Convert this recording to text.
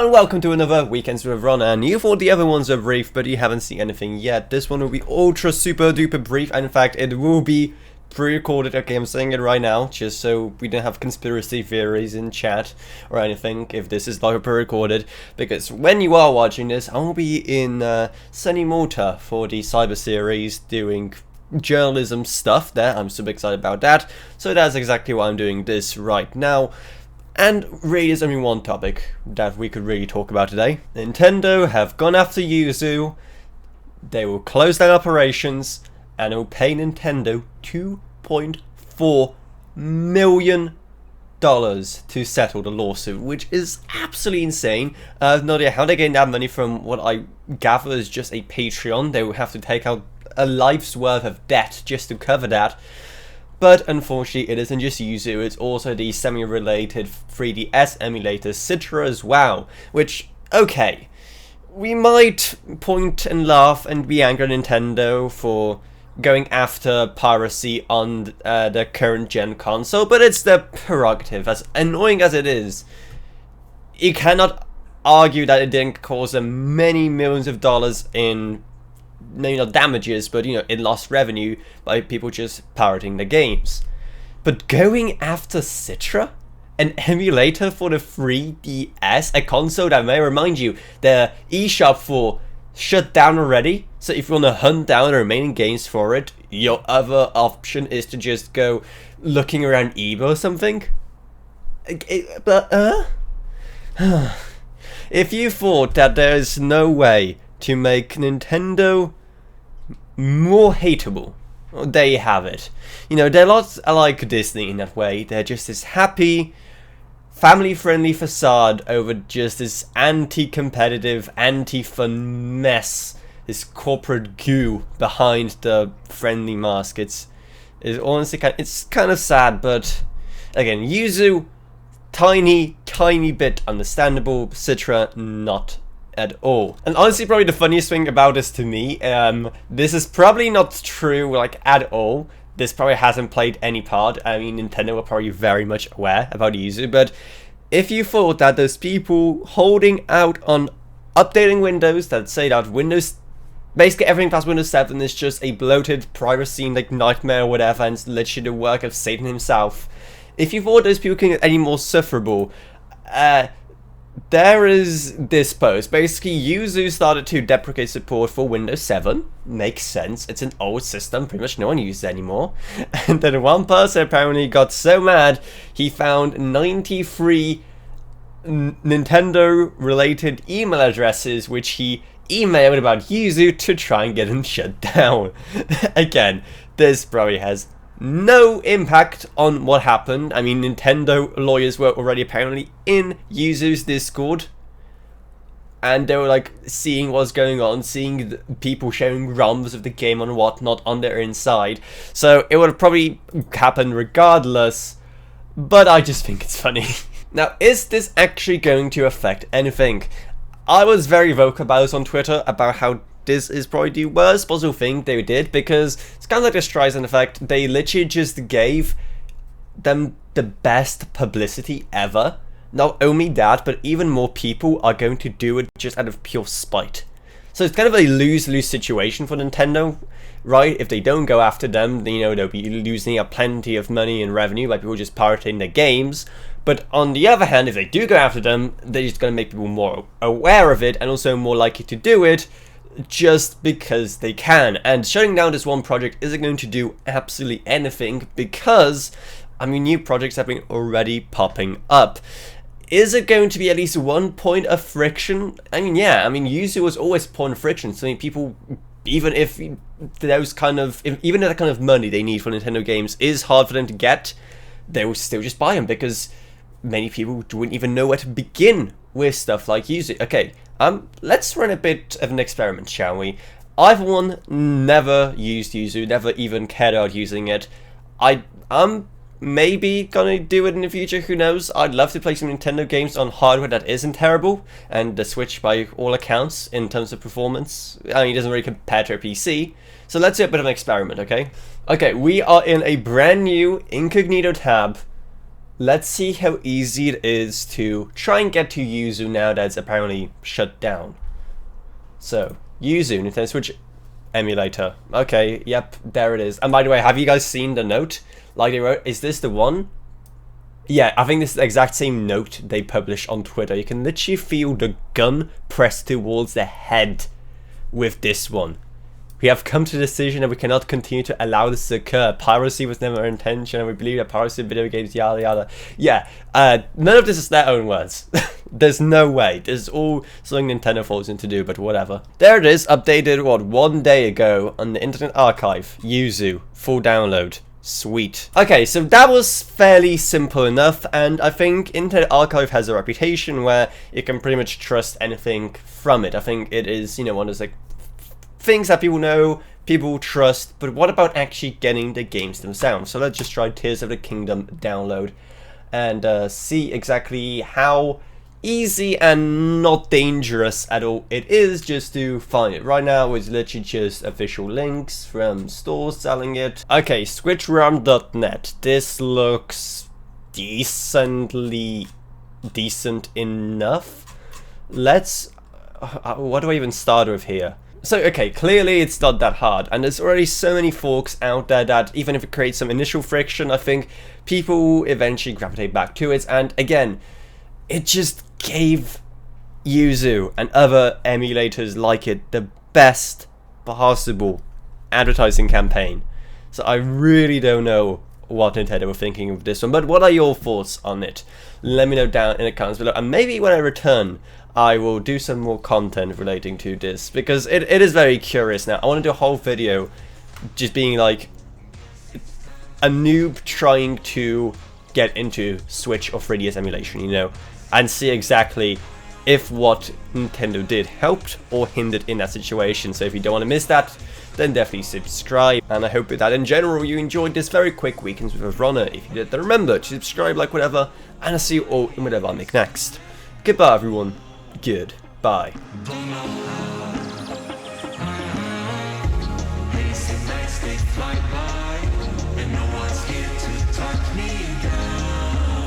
Hello and welcome to another Weekends with Avrona, and you thought the other ones were brief, but you haven't seen anything yet. This one will be ultra super duper brief, and in fact it will be pre-recorded. Okay, I'm saying it right now, just so we don't have conspiracy theories in chat or anything if this is like pre-recorded, because when you are watching this, I will be in sunny Malta for the Cyber series doing journalism stuff there. I'm super excited about that, so that's exactly why I'm doing this right now. And really, there's only one topic that we could really talk about today. Nintendo have gone after Yuzu. They will close down operations and it will pay Nintendo $2.4 million to settle the lawsuit, which is absolutely insane. I have no idea how they're getting that money from. What I gather is just a Patreon. They will have to take out a life's worth of debt just to cover that. But unfortunately, it isn't just Yuzu, it's also the semi-related 3DS emulator Citra as well. Which, okay, we might point and laugh and be angry at Nintendo for going after piracy on the current gen console, but it's their prerogative. As annoying as it is, you cannot argue that it didn't cause them many millions of dollars in, maybe not damages, but it lost revenue by people just pirating the games. But going after Citra, an emulator for the 3DS, a console that, may remind you, their eShop for shut down already, so if you want to hunt down the remaining games for it, your other option is to just go looking around eBay or something. If you thought that there is no way to make Nintendo more hateable, there you have it. They're lots like Disney in that way. They're just this happy, family-friendly facade over just this anti-competitive, anti-fun mess, this corporate goo behind the friendly mask. It's honestly kind of sad, but again, Yuzu, tiny bit understandable. Citra, not at all. And honestly, probably the funniest thing about this to me, this is probably not true at all. This probably hasn't played any part. I mean, Nintendo were probably very much aware about Yuzu, but if you thought that those people holding out on updating Windows, that say that Windows, basically everything past Windows 7 is just a bloated privacy nightmare or whatever, and it's literally the work of Satan himself, if you thought those people can get any more sufferable, there is this post. Basically, Yuzu started to deprecate support for Windows 7. Makes sense. It's an old system. Pretty much no one uses it anymore. And then one person apparently got so mad, he found 93 Nintendo-related email addresses, which he emailed about Yuzu to try and get him shut down. Again, this probably has no impact on what happened. I mean, Nintendo lawyers were already apparently in Yuzu's Discord, and they were seeing what's going on, seeing the people sharing ROMs of the game and whatnot on their inside. So it would probably happen regardless, but I just think it's funny. Now, is this actually going to affect anything? I was very vocal about this on Twitter, about how this is probably the worst possible thing they did, because it's kind of like the Streisand effect. They literally just gave them the best publicity ever. Not only that, but even more people are going to do it just out of pure spite. So it's kind of a lose-lose situation for Nintendo, right? If they don't go after them, they'll be losing out plenty of money and revenue by people just pirating their games. But on the other hand, if they do go after them, they're just going to make people more aware of it and also more likely to do it, just because they can. And shutting down this one project isn't going to do absolutely anything, because new projects have been already popping up. Is it going to be at least one point of friction? Yuzu was always a point of friction. So people, even if that kind of money they need for Nintendo games is hard for them to get, they will still just buy them, because many people wouldn't even know where to begin with stuff like Yuzu. Okay, let's run a bit of an experiment, shall we? I've never used Yuzu, never even cared about using it. I'm maybe gonna do it in the future, who knows? I'd love to play some Nintendo games on hardware that isn't terrible, and the Switch, by all accounts, in terms of performance, it doesn't really compare to a PC. So let's do a bit of an experiment, okay? Okay, we are in a brand new incognito tab let's see how easy it is to try and get to Yuzu now that it's apparently shut down. So, Yuzu, Nintendo Switch emulator. Okay, yep, there it is. And by the way, have you guys seen the note? Like they wrote, is this the one? Yeah, I think this is the exact same note they published on Twitter. You can literally feel the gun pressed towards the head with this one. We have come to the decision that we cannot continue to allow this to occur. Piracy was never our intention, and we believe that piracy of video games, yada yada. Yeah, none of this is their own words. There's no way. This is all something Nintendo forced them to do, but whatever. There it is, updated, what, 1 day ago on the Internet Archive. Yuzu, full download. Sweet. Okay, so that was fairly simple enough, and I think Internet Archive has a reputation where you can pretty much trust anything from it. I think it is, you know, one of those like things that people know, people trust, but what about actually getting the games themselves? So let's just try Tears of the Kingdom download and see exactly how easy and not dangerous at all it is just to find it. Right now it's literally just official links from stores selling it. Okay, switchram.net. This looks decent enough. Let's what do I even start with here? So, okay, clearly it's not that hard, and there's already so many forks out there that even if it creates some initial friction, I think people eventually gravitate back to it, and again, it just gave Yuzu and other emulators like it the best possible advertising campaign. So I really don't know what Nintendo were thinking of this one, but what are your thoughts on it? Let me know down in the comments below, and maybe when I return I will do some more content relating to this, because it is very curious now. I want to do a whole video just being like a noob trying to get into Switch or 3DS emulation, you know, and see exactly if what Nintendo did helped or hindered in that situation. So if you don't want to miss that, then definitely subscribe, and I hope that in general you enjoyed this very quick weekend with Avrona. If you did, then remember to subscribe, like, whatever, and I'll see you all in whatever I make next. Goodbye everyone. Goodbye. Hazy nights they fly by, and no one's here to touch me.